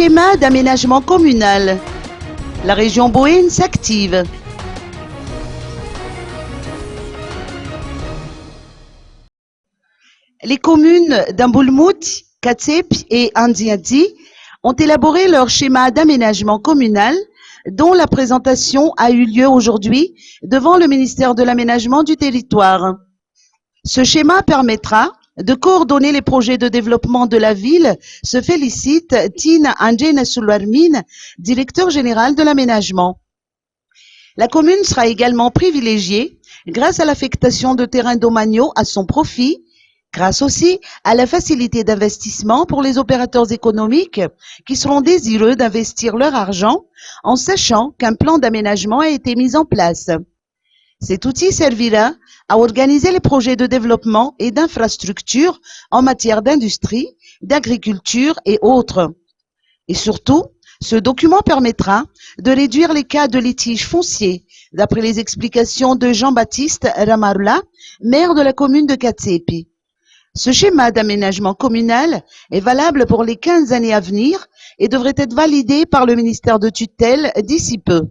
Schéma d'aménagement communal. La région Bohêne s'active. Les communes d'Amboulmout, Katsep et Andiadi ont élaboré leur schéma d'aménagement communal dont la présentation a eu lieu aujourd'hui devant le ministère de l'Aménagement du Territoire. Ce schéma permettra de coordonner les projets de développement de la ville, se félicite Tina Anjena Soularmine, directeur général de l'aménagement. La commune sera également privilégiée grâce à l'affectation de terrains domaniaux à son profit, grâce aussi à la facilité d'investissement pour les opérateurs économiques qui seront désireux d'investir leur argent en sachant qu'un plan d'aménagement a été mis en place. Cet outil servira à organiser les projets de développement et d'infrastructures en matière d'industrie, d'agriculture et autres. Et surtout, ce document permettra de réduire les cas de litiges fonciers, d'après les explications de Jean-Baptiste Ramarula, maire de la commune de Katsepi. Ce schéma d'aménagement communal est valable pour les 15 années à venir et devrait être validé par le ministère de tutelle d'ici peu.